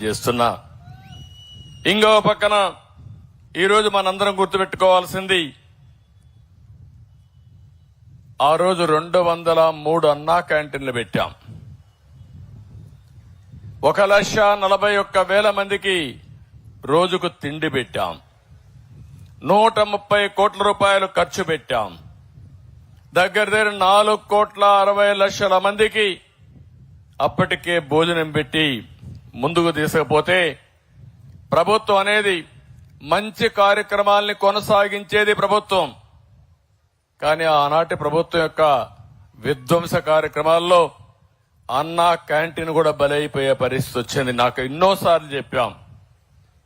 చేస్తున్నా. ఇంకో పక్కన ఈరోజు మనందరం గుర్తుపెట్టుకోవాల్సింది, ఆ రోజు 203 అన్నా క్యాంటీన్లు పెట్టాం. 1,41,000 మందికి రోజుకు తిండి పెట్టాం. 130 కోట్ల రూపాయలు ఖర్చు పెట్టాం. దగ్గర 4,60,00,000 మందికి అప్పటికే భోజనం పెట్టి ముందుకు తీసుకుపోతే, ప్రభుత్వం అనేది మంచి కార్యక్రమాల్ని కొనసాగించేది ప్రభుత్వం. కానీ ఆనాటి ప్రభుత్వం యొక్క విధ్వంస కార్యక్రమాల్లో అన్నా క్యాంటీన్ కూడా బలైపోయే పరిస్థితి వచ్చింది. నాకు ఎన్నోసార్లు చెప్పాం,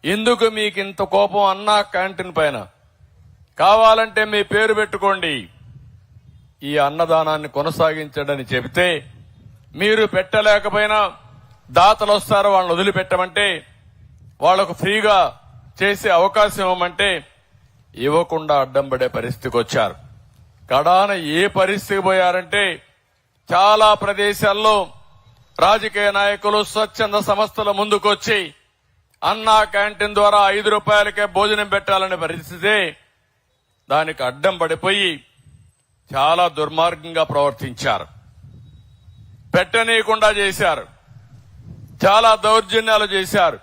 ఎందుకు మీకు ఇంత కోపం అన్నా క్యాంటీన్ పైన? కావాలంటే మీ పేరు పెట్టుకోండి, ఈ అన్నదానాన్ని కొనసాగించడని చెబితే, మీరు పెట్టలేకపోయినా దాతలు వస్తారు, వాళ్ళని వదిలిపెట్టమంటే, వాళ్లకు ఫ్రీగా చేసే అవకాశం ఇవ్వమంటే ఇవ్వకుండా అడ్డం పడే పరిస్థితికి వచ్చారు. కడాన ఏ పరిస్థితికి పోయారంటే, చాలా ప్రదేశాల్లో రాజకీయ నాయకులు, స్వచ్ఛంద సంస్థల ముందుకొచ్చి అన్నా క్యాంటీన్ ద్వారా 5 రూపాయలకే భోజనం పెట్టాలనే పరిస్థితి, దానికి అడ్డం పడిపోయి చాలా దుర్మార్గంగా ప్రవర్తించారు. పెట్టనీయకుండా చేశారు, చాలా దౌర్జన్యాలు చేశారు.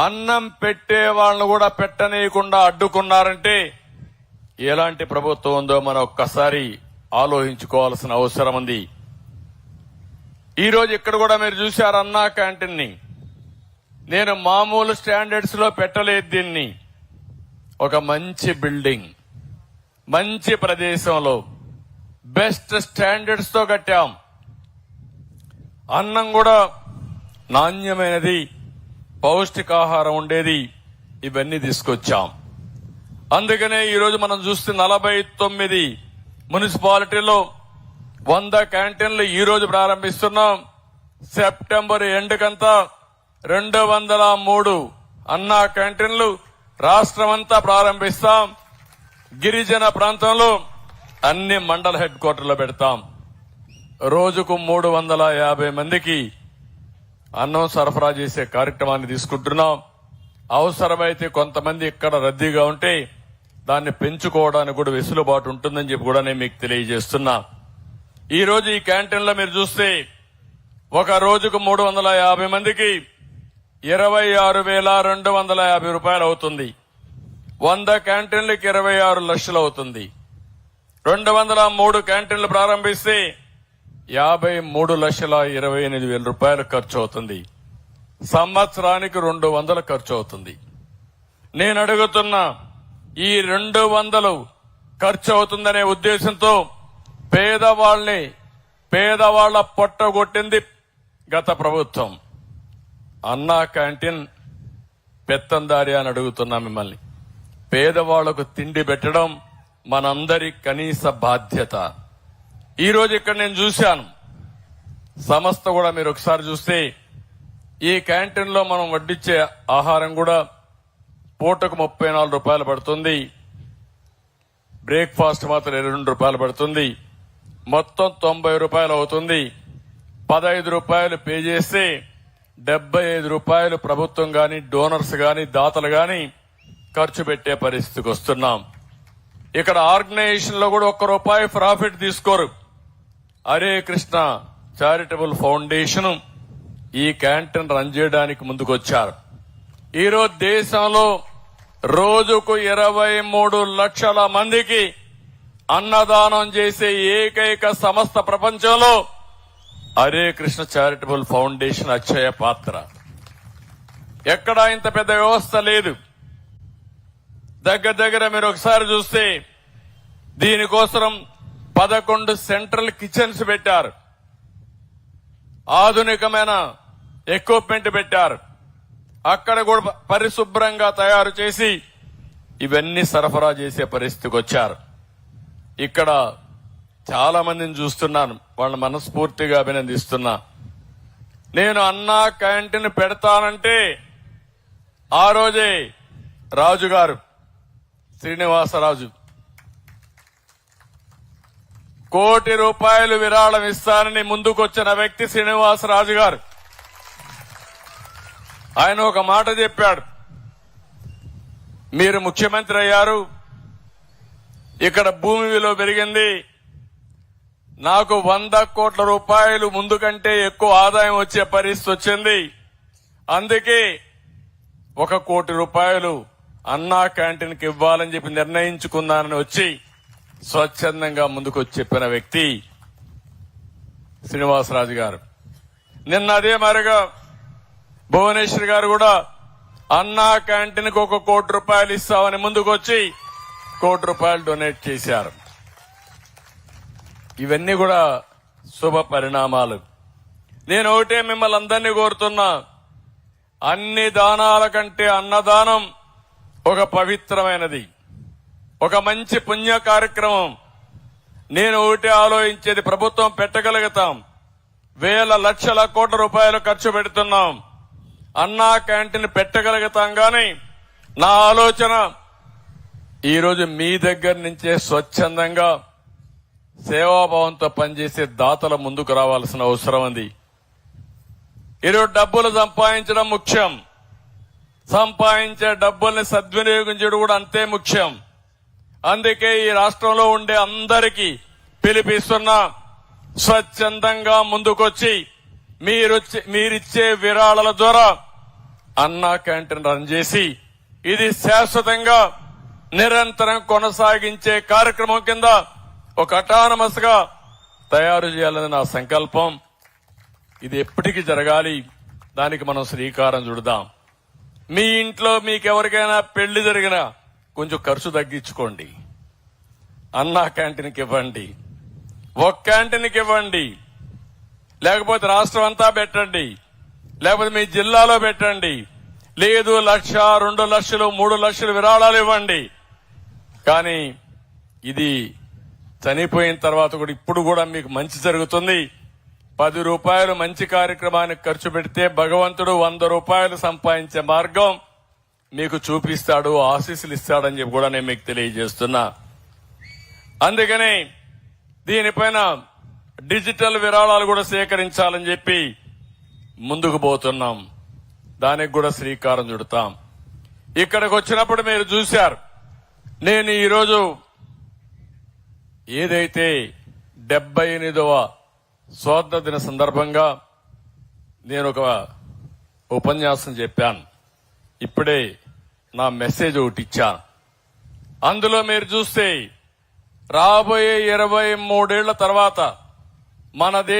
అన్నం పెట్టే వాళ్ళను కూడా పెట్టనీయకుండా అడ్డుకున్నారంటే ఎలాంటి ప్రభుత్వం ఉందో మనం ఒక్కసారి ఆలోచించుకోవాల్సిన అవసరం ఉంది. ఈ రోజు ఇక్కడ కూడా మీరు చూశారు అన్నా క్యాంటీన్ ని. నేను మామూలు స్టాండర్డ్స్ లో పెట్టలేదు దీన్ని. ఒక మంచి బిల్డింగ్, మంచి ప్రదేశంలో బెస్ట్ స్టాండర్డ్స్ తో కట్టాం. అన్నం కూడా నాణ్యమైనది, పౌష్టికాహారం ఉండేది, ఇవన్నీ తీసుకొచ్చాం. అందుకనే ఈరోజు మనం చూస్తే 49 మున్సిపాలిటీలో 100 క్యాంటీన్లు ఈ రోజు ప్రారంభిస్తున్నాం. సెప్టెంబర్ ఎండ్ కంతా 203 అన్నా క్యాంటీన్లు రాష్ట్రమంతా ప్రారంభిస్తాం. గిరిజన ప్రాంతంలో అన్ని మండల హెడ్ క్వార్టర్లో పెడతాం. రోజుకు 350 మందికి అన్నం సరఫరా చేసే కార్యక్రమాన్ని తీసుకుంటున్నాం. అవసరమైతే కొంతమంది ఇక్కడ రద్దీగా ఉంటే దాన్ని పెంచుకోవడానికి కూడా వెసులుబాటు ఉంటుందని చెప్పి కూడా నేను మీకు తెలియజేస్తున్నా. ఈ రోజు ఈ క్యాంటీన్లో మీరు చూస్తే ఒక రోజుకు 350 మందికి 26,250 రూపాయలు అవుతుంది. 100 క్యాంటీన్లకి 26 లక్షలు అవుతుంది. 203 క్యాంటీన్లు ప్రారంభిస్తే 53,28,000 రూపాయలు ఖర్చు అవుతుంది. సంవత్సరానికి 200 ఖర్చు అవుతుంది. నేను అడుగుతున్నా, ఈ 200 ఖర్చు అవుతుందనే ఉద్దేశంతో పేదవాళ్ల పొట్టగొట్టింది గత ప్రభుత్వం. అన్నా క్యాంటీన్ పెత్తందారి అని అడుగుతున్నా మిమ్మల్ని. పేదవాళ్లకు తిండి పెట్టడం మనందరి కనీస బాధ్యత. ఈ రోజు ఇక్కడ నేను చూశాను, సంస్థ కూడా మీరు ఒకసారి చూస్తే ఈ క్యాంటీన్ లో మనం వడ్డించే ఆహారం కూడా పూటకు 34 రూపాయలు పడుతుంది. బ్రేక్ఫాస్ట్ మాత్రం 22 రూపాయలు పడుతుంది. మొత్తం 90 రూపాయలు అవుతుంది. 15 రూపాయలు పే చేస్తే 75 రూపాయలు ప్రభుత్వం గాని, డోనర్స్ గాని, దాతలు గాని ఖర్చు పెట్టే పరిస్థితికి వస్తున్నాం. ఇక్కడ ఆర్గనైజేషన్ లో కూడా ₹1 ప్రాఫిట్ తీసుకోరు. హరే కృష్ణ చారిటబుల్ ఫౌండేషన్ ఈ క్యాంటీన్ రన్ చేయడానికి ముందుకొచ్చారు. ఈరోజు దేశంలో రోజుకు 23 లక్షల మందికి అన్నదానం చేసే ఏకైక సంస్థ ప్రపంచంలో హరే కృష్ణ చారిటబుల్ ఫౌండేషన్ అక్షయ పాత్ర. ఎక్కడా ఇంత పెద్ద వ్యవస్థ లేదు. దగ్గర మీరు ఒకసారి చూస్తే దీనికోసం 11 సెంట్రల్ కిచెన్స్ పెట్టారు. ఆధునికమైన ఎక్విప్మెంట్ పెట్టారు. అక్కడ కూడా పరిశుభ్రంగా తయారు చేసి ఇవన్నీ సరఫరా చేసే పరిస్థితికి వచ్చారు. ఇక్కడ చాలా మందిని చూస్తున్నాను, వాళ్ళని మనస్ఫూర్తిగా అభినందిస్తున్నా. నేను అన్నా క్యాంటీన్ పెడతానంటే ఆ రోజే రాజుగారు, శ్రీనివాసరాజు, ₹1 కోటి విరాళం ఇస్తానని ముందుకొచ్చిన వ్యక్తి శ్రీనివాసరాజు గారు. ఆయన ఒక మాట చెప్పాడు, మీరు ముఖ్యమంత్రి అయ్యారు, ఇక్కడ భూమి విలువ పెరిగింది, నాకు 100 కోట్ల రూపాయలు ముందు కంటే ఎక్కువ ఆదాయం వచ్చే పరిస్థితి వచ్చింది, అందుకే 1 కోటి రూపాయలు అన్నా క్యాంటీన్కి ఇవ్వాలని చెప్పి నిర్ణయించుకున్నానని వచ్చి స్వచ్ఛందంగా ముందుకు చెప్పిన వ్యక్తి శ్రీనివాసరాజు గారు. నిన్న అదే మరిగా భువనేశ్వర్ గారు కూడా అన్నా క్యాంటీన్కి 1 కోటి రూపాయలు ఇస్తామని ముందుకు వచ్చి 1 కోటి రూపాయలు డొనేట్ చేశారు. ఇవన్నీ కూడా శుభ పరిణామాలు. నేను ఒకటే మిమ్మల్ని అందరినీ కోరుతున్నా, అన్ని దానాల కంటే అన్నదానం ఒక పవిత్రమైనది, ఒక మంచి పుణ్య కార్యక్రమం. నేను ఒకటే ఆలోచించేది, ప్రభుత్వం పెట్టగలుగుతాం, వేల లక్షల కోట్ల రూపాయలు ఖర్చు పెడుతున్నాం, అన్నా క్యాంటీన్ పెట్టగలుగుతాం. గాని నా ఆలోచన ఈరోజు మీ దగ్గర నుంచే స్వచ్ఛందంగా సేవాభావంతో పనిచేసే దాతల ముందుకు రావాల్సిన అవసరం ఉంది. ఈరోజు డబ్బులు సంపాదించడం ముఖ్యం, సంపాదించే డబ్బుల్ని సద్వినియోగం చేయడం కూడా అంతే ముఖ్యం. అందుకే ఈ రాష్ట్రంలో ఉండే అందరికీ పిలిపిస్తున్నా, స్వచ్ఛందంగా ముందుకొచ్చి మీరిచ్చే విరాళాల ద్వారా అన్నా క్యాంటీన్ రన్ చేసి ఇది శాశ్వతంగా నిరంతరం కొనసాగించే కార్యక్రమం కింద ఒక అటానమస్ గా తయారు చేయాలని నా సంకల్పం. ఇది ఎప్పటికీ జరగాలి, దానికి మనం శ్రీకారం చుడదాం. మీ ఇంట్లో మీకెవరికైనా పెళ్లి జరిగినా కొంచెం ఖర్చు తగ్గించుకోండి, అన్నా క్యాంటీన్కి ఇవ్వండి, ఒక క్యాంటీన్కి ఇవ్వండి, లేకపోతే రాష్ట్రం అంతా పెట్టండి, లేకపోతే మీ జిల్లాలో పెట్టండి, లేదు 1,00,000, 2 లక్షలు, 3 లక్షలు విరాళాలు ఇవ్వండి. కానీ ఇది చనిపోయిన తర్వాత కూడా ఇప్పుడు కూడా మీకు మంచి జరుగుతుంది. 10 రూపాయలు మంచి కార్యక్రమానికి ఖర్చు పెడితే భగవంతుడు 100 రూపాయలు సంపాదించే మార్గం మీకు చూపిస్తాడు, ఆశీస్సులు ఇస్తాడని చెప్పి కూడా నేను మీకు తెలియజేస్తున్నా. అందుకని దీనిపైన డిజిటల్ విరాళాలు కూడా సేకరించాలని చెప్పి ముందుకు పోతున్నాం. దానికి కూడా శ్రీకారం చుడతాం. ఇక్కడికి వచ్చినప్పుడు మీరు చూశారు, నేను ఈరోజు ఏదైతే 78వ స్వాతంత్ర దిన సందర్భంగా నేను ఒక ఉపన్యాసం చెప్పాను. ఇప్పుడే నా మెసేజ్ ఒకటి ఇచ్చాను. అందులో మీరు చూస్తే రాబోయే 23 ఏళ్ల తర్వాత మన